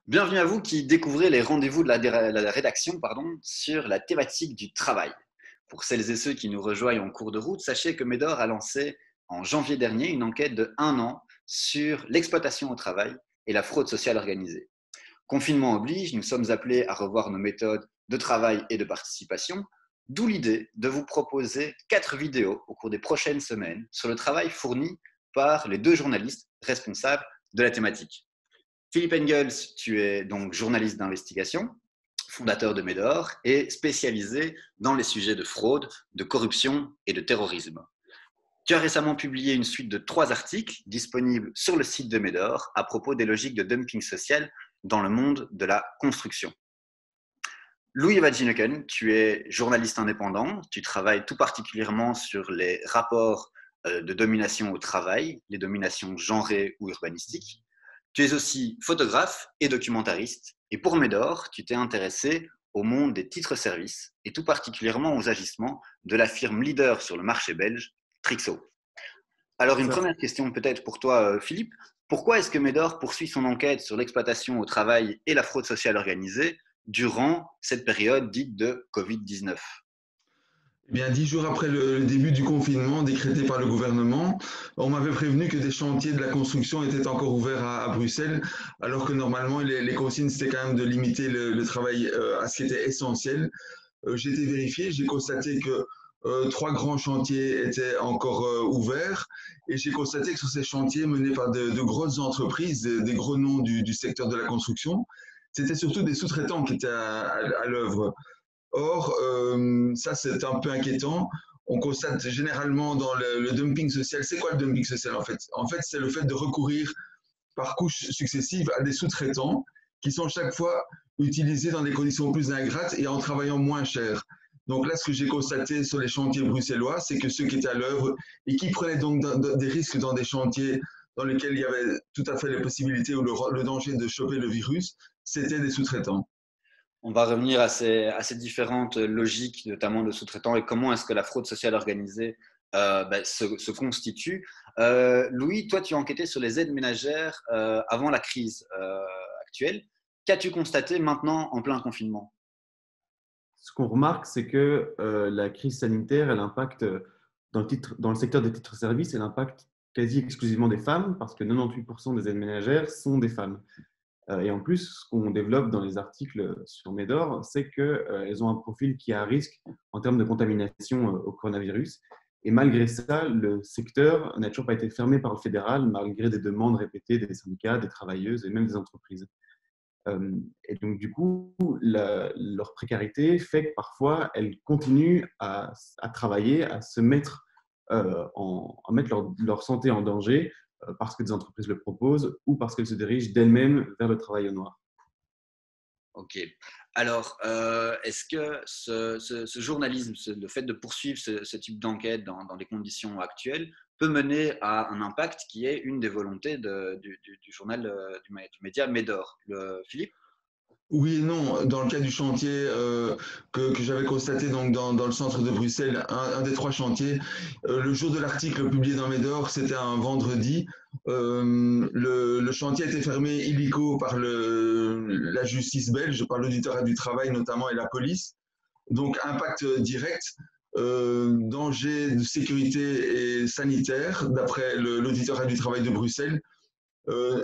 Bienvenue à vous qui découvrez les rendez-vous de la rédaction sur la thématique du travail. Pour celles et ceux qui nous rejoignent en cours de route, sachez que Médor a lancé en janvier dernier une enquête de 1 an sur l'exploitation au travail et la fraude sociale organisée. Confinement oblige, nous sommes appelés à revoir nos méthodes de travail et de participation, d'où l'idée de vous proposer 4 vidéos au cours des prochaines semaines sur le travail fourni par les 2 journalistes responsables de la thématique. Philippe Engels, tu es donc journaliste d'investigation, fondateur de Médor et spécialisé dans les sujets de fraude, de corruption et de terrorisme. Tu as récemment publié une suite de 3 articles disponibles sur le site de Médor à propos des logiques de dumping social dans le monde de la construction. Louis Vagineken, tu es journaliste indépendant, tu travailles tout particulièrement sur les rapports de domination au travail, les dominations genrées ou urbanistiques. Tu es aussi photographe et documentariste. Et pour Médor, tu t'es intéressé au monde des titres-services et tout particulièrement aux agissements de la firme leader sur le marché belge, Trixo. Alors une Ça. première question peut-être pour toi, Philippe. Pourquoi est-ce que Médor poursuit son enquête sur l'exploitation au travail et la fraude sociale organisée durant cette période dite de Covid-19 ? Eh bien, 10 jours après le début du confinement décrété par le gouvernement, on m'avait prévenu que des chantiers de la construction étaient encore ouverts à Bruxelles, alors que normalement les consignes c'était quand même de limiter le travail à ce qui était essentiel. J'ai été vérifié, j'ai constaté que 3 grands chantiers étaient encore ouverts et j'ai constaté que sur ces chantiers menés par de grosses entreprises, des gros noms du secteur de la construction, c'était surtout des sous-traitants qui étaient à l'œuvre. Or, ça c'est un peu inquiétant. On constate généralement dans le dumping social. C'est quoi le dumping social en fait? En fait, c'est le fait de recourir par couches successives à des sous-traitants qui sont chaque fois utilisés dans des conditions plus ingrates et en travaillant moins cher. Donc là, ce que j'ai constaté sur les chantiers bruxellois, c'est que ceux qui étaient à l'œuvre et qui prenaient donc des risques dans des chantiers dans lesquels il y avait tout à fait les possibilités ou le danger de choper le virus, c'était des sous-traitants. On va revenir à ces différentes logiques, notamment de sous-traitants, et comment est-ce que la fraude sociale organisée se constitue. Louis, toi, tu as enquêté sur les aides ménagères avant la crise actuelle. Qu'as-tu constaté maintenant en plein confinement ? Ce qu'on remarque, c'est que la crise sanitaire, elle impacte dans le secteur des titres-services, elle impacte quasi exclusivement des femmes, parce que 98% des aides ménagères sont des femmes. Et en plus, ce qu'on développe dans les articles sur Médor, c'est qu'elles ont un profil qui est à risque en termes de contamination au coronavirus. Et malgré ça, le secteur n'a toujours pas été fermé par le fédéral, malgré des demandes répétées des syndicats, des travailleuses et même des entreprises. Et donc, du coup, leur précarité fait que parfois, elles continuent à travailler, à se mettre, à mettre leur santé en danger parce que des entreprises le proposent ou parce qu'elles se dirigent d'elles-mêmes vers le travail au noir. Ok. Alors, est-ce que ce journalisme, le fait de poursuivre ce type d'enquête dans les conditions actuelles, peut mener à un impact qui est une des volontés du journal, du média Médor. Philippe ? Oui et non. Dans le cas du chantier que j'avais constaté donc dans le centre de Bruxelles, un des 3 chantiers, le jour de l'article publié dans Médor, c'était un vendredi. Le chantier a été fermé illico par la justice belge, par l'auditorat du travail notamment et la police. Donc impact direct, danger de sécurité et sanitaire d'après l'auditorat du travail de Bruxelles.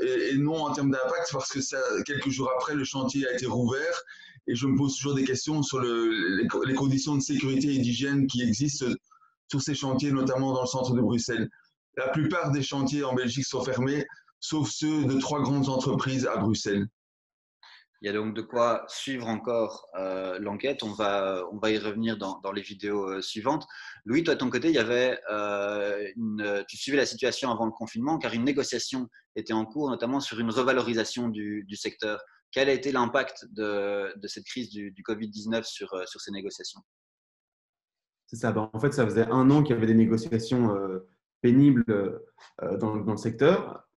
Et non en termes d'impact parce que ça, quelques jours après, le chantier a été rouvert et je me pose toujours des questions sur les conditions de sécurité et d'hygiène qui existent sur ces chantiers, notamment dans le centre de Bruxelles. La plupart des chantiers en Belgique sont fermés, sauf ceux de 3 grandes entreprises à Bruxelles. Il y a donc de quoi suivre encore l'enquête. On va y revenir dans les vidéos suivantes. Louis, toi, de ton côté, il y avait tu suivais la situation avant le confinement car une négociation était en cours, notamment sur une revalorisation du secteur. Quel a été l'impact de cette crise du Covid-19 sur ces négociations ? C'est ça. En fait, ça faisait 1 an qu'il y avait des négociations pénibles dans le secteur.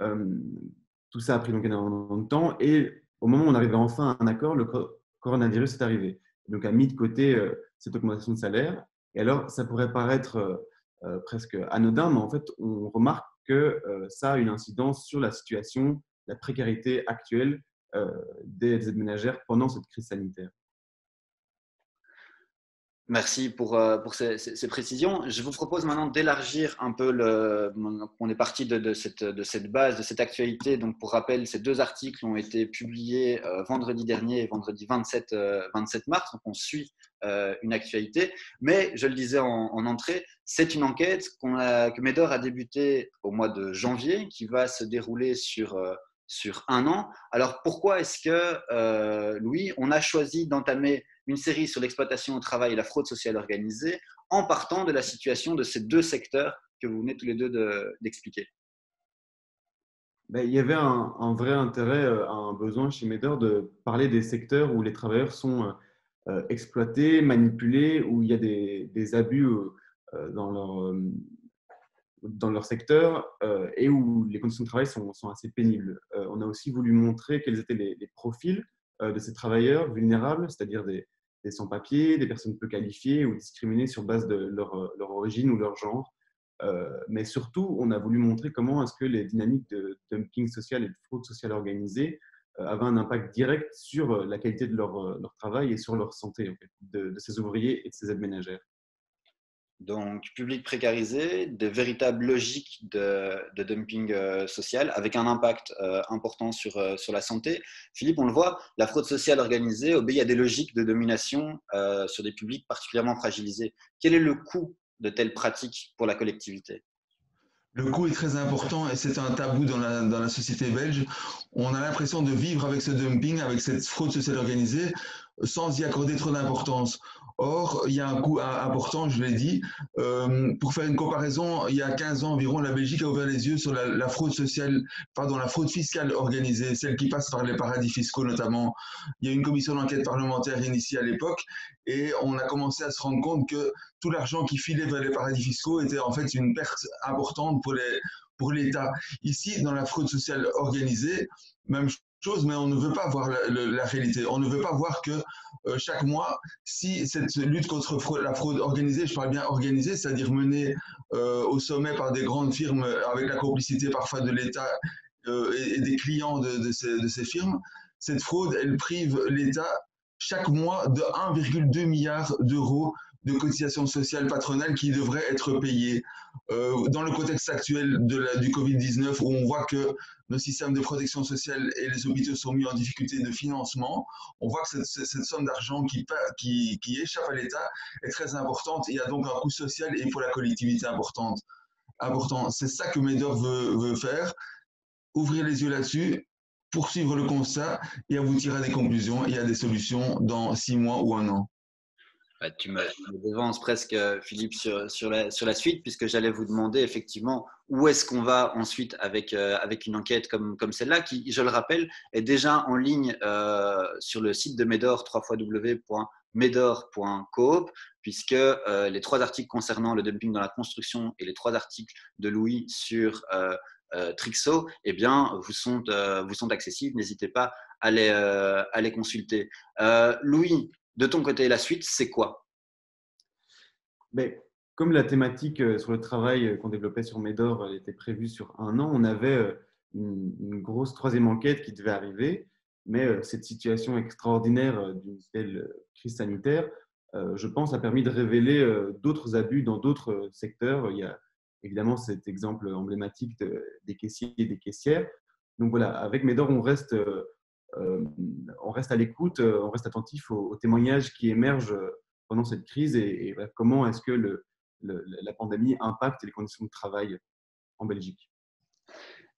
Tout ça a pris donc énormément de temps. Et au moment où on arrivait enfin à un accord, le coronavirus est arrivé. Donc, a mis de côté cette augmentation de salaire. Et alors, ça pourrait paraître presque anodin, mais en fait, on remarque que ça a une incidence sur la situation, la précarité actuelle des aides ménagères pendant cette crise sanitaire. Merci pour ces précisions. Je vous propose maintenant d'élargir un peu on est parti de cette base, de cette actualité. Donc, pour rappel, ces deux articles ont été publiés vendredi dernier, vendredi 27 mars. Donc, on suit une actualité. Mais, je le disais en entrée, c'est une enquête que Médor a débuté au mois de janvier, qui va se dérouler sur un an. Alors, pourquoi est-ce que, Louis, on a choisi d'entamer une série sur l'exploitation au travail et la fraude sociale organisée en partant de la situation de ces deux secteurs que vous venez tous les deux d'expliquer? Ben, il y avait un vrai intérêt, un besoin chez Médor de parler des secteurs où les travailleurs sont exploités, manipulés, où il y a des abus dans leur secteur et où les conditions de travail sont assez pénibles. On a aussi voulu montrer quels étaient les profils de ces travailleurs vulnérables, c'est-à-dire des sans-papiers, des personnes peu qualifiées ou discriminées sur base de leur origine ou leur genre. Mais surtout, on a voulu montrer comment est-ce que les dynamiques de dumping social et de fraude sociale organisée avaient un impact direct sur la qualité de leur travail et sur leur santé en fait, de ces ouvriers et de ces aides ménagères. Donc, public précarisé, de véritables logiques de dumping social avec un impact important sur la santé. Philippe, on le voit, la fraude sociale organisée obéit à des logiques de domination sur des publics particulièrement fragilisés. Quel est le coût de telles pratiques pour la collectivité? Le coût est très important et c'est un tabou dans la société belge. On a l'impression de vivre avec ce dumping, avec cette fraude sociale organisée, sans y accorder trop d'importance. Or, il y a un coût important, je l'ai dit. Pour faire une comparaison, il y a 15 ans environ, la Belgique a ouvert les yeux sur la fraude sociale, pardon, la fraude fiscale organisée, celle qui passe par les paradis fiscaux notamment. Il y a une commission d'enquête parlementaire initiée à l'époque et on a commencé à se rendre compte que tout l'argent qui filait vers les paradis fiscaux était en fait une perte importante pour l'État. Ici, dans la fraude sociale organisée, même chose, mais on ne veut pas voir la réalité. On ne veut pas voir que chaque mois, si cette lutte contre la fraude organisée, je parle bien organisée, c'est-à-dire menée au sommet par des grandes firmes avec la complicité parfois de l'État et des clients de ces firmes, cette fraude, elle prive l'État chaque mois de 1,2 milliard d'euros de cotisations sociales patronales qui devraient être payées. Dans le contexte actuel du Covid-19, où on voit que nos systèmes de protection sociale et les hôpitaux sont mis en difficulté de financement, on voit que cette somme d'argent qui échappe à l'État est très importante et il y a donc un coût social et pour la collectivité important. C'est ça que Médor veut faire, ouvrir les yeux là-dessus, poursuivre le constat et aboutir à des conclusions et à des solutions dans 6 mois ou un an. Tu me devances presque, Philippe, sur la suite, puisque j'allais vous demander effectivement où est-ce qu'on va ensuite avec une enquête comme celle-là, qui, je le rappelle, est déjà en ligne sur le site de Médor, www.medor.coop, puisque les 3 articles concernant le dumping dans la construction et les 3 articles de Louis sur Trixo, eh bien, vous sont accessibles. N'hésitez pas à les consulter. Louis, de ton côté, la suite, c'est quoi? Mais comme la thématique sur le travail qu'on développait sur Médor elle était prévue sur un an, on avait une grosse troisième enquête qui devait arriver. Mais cette situation extraordinaire d'une telle crise sanitaire, je pense, a permis de révéler d'autres abus dans d'autres secteurs. Il y a évidemment cet exemple emblématique des caissiers et des caissières. Donc voilà, avec Médor, on reste à l'écoute, on reste attentif aux témoignages qui émergent pendant cette crise et comment est-ce que la pandémie impacte les conditions de travail en Belgique.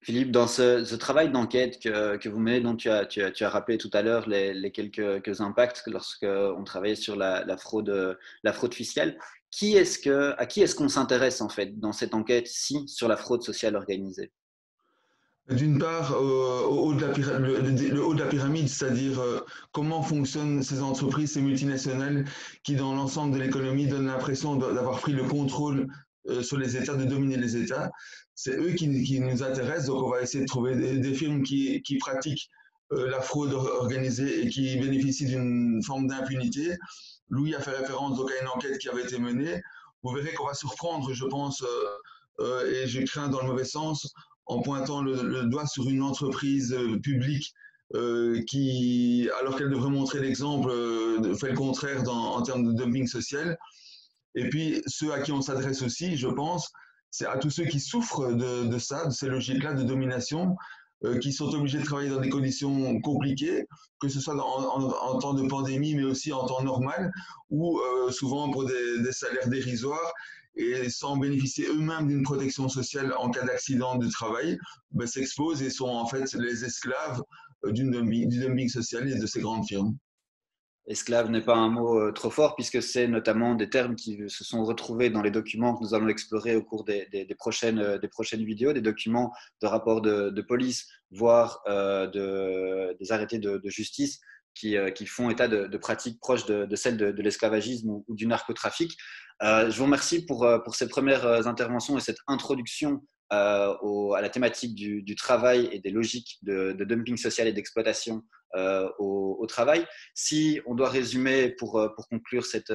Philippe, dans ce travail d'enquête que vous menez, dont tu as rappelé tout à l'heure les quelques impacts lorsqu'on travaillait sur la fraude fiscale, à qui est-ce qu'on s'intéresse en fait dans cette enquête-ci sur la fraude sociale organisée? D'une part, le haut de la pyramide, c'est-à-dire comment fonctionnent ces entreprises, ces multinationales qui, dans l'ensemble de l'économie, donnent l'impression d'avoir pris le contrôle sur les États, de dominer les États. C'est eux qui nous intéressent, donc on va essayer de trouver des firmes qui pratiquent la fraude organisée et qui bénéficient d'une forme d'impunité. Louis a fait référence donc à une enquête qui avait été menée. Vous verrez qu'on va surprendre, je pense, et je crains dans le mauvais sens, en pointant le doigt sur une entreprise publique qui, alors qu'elle devrait montrer l'exemple, fait le contraire en termes de dumping social. Et puis, ceux à qui on s'adresse aussi, je pense, c'est à tous ceux qui souffrent de ça, de ces logiques-là de domination, qui sont obligés de travailler dans des conditions compliquées, que ce soit en temps de pandémie, mais aussi en temps normal, ou souvent pour des salaires dérisoires, et sans bénéficier eux-mêmes d'une protection sociale en cas d'accident de travail, ben, s'exposent et sont en fait les esclaves du dumping social et de ces grandes firmes. Esclave n'est pas un mot trop fort puisque c'est notamment des termes qui se sont retrouvés dans les documents que nous allons explorer au cours des prochaines vidéos, des documents de rapports de police, voire des arrêtés de justice qui font état de pratiques proches de celles de l'esclavagisme ou du narcotrafic. Je vous remercie pour ces premières interventions et cette introduction à la thématique du travail et des logiques de dumping social et d'exploitation au travail. Si on doit résumer pour conclure cette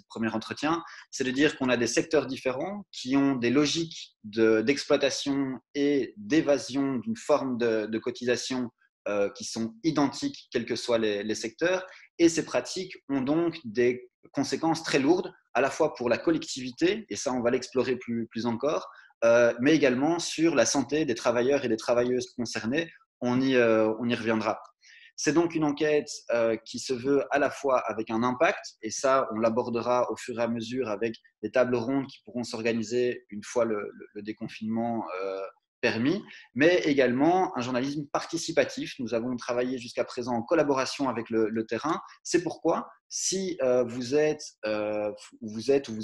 premier entretien, c'est de dire qu'on a des secteurs différents qui ont des logiques d'exploitation et d'évasion d'une forme de cotisation qui sont identiques, quels que soient les secteurs. Et ces pratiques ont donc des conséquences très lourdes, à la fois pour la collectivité, et ça on va l'explorer plus encore, mais également sur la santé des travailleurs et des travailleuses concernés. On y reviendra. C'est donc une enquête qui se veut à la fois avec un impact, et ça, on l'abordera au fur et à mesure avec des tables rondes qui pourront s'organiser une fois le déconfinement permis, mais également un journalisme participatif. Nous avons travaillé jusqu'à présent en collaboration avec le terrain. C'est pourquoi, si vous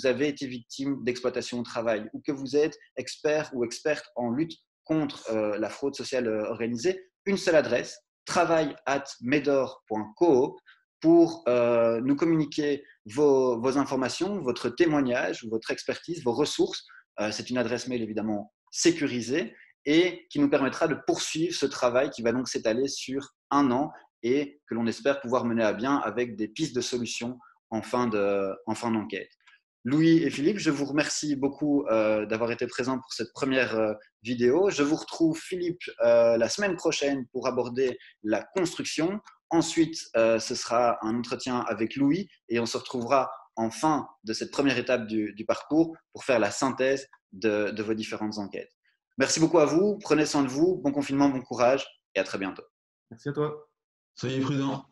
avez été victime d'exploitation au travail, ou que vous êtes expert ou experte en lutte contre la fraude sociale organisée, une seule adresse, travail@medor.coop, pour nous communiquer vos informations, votre témoignage, votre expertise, vos ressources. C'est une adresse mail évidemment sécurisée et qui nous permettra de poursuivre ce travail qui va donc s'étaler sur un an et que l'on espère pouvoir mener à bien avec des pistes de solutions en fin d'enquête. Louis et Philippe, je vous remercie beaucoup d'avoir été présents pour cette première vidéo. Je vous retrouve, Philippe, la semaine prochaine pour aborder la construction. Ensuite, ce sera un entretien avec Louis et on se retrouvera en fin de cette première étape du parcours pour faire la synthèse de vos différentes enquêtes. Merci beaucoup à vous, prenez soin de vous, bon confinement, bon courage et à très bientôt. Merci à toi. Soyez prudents.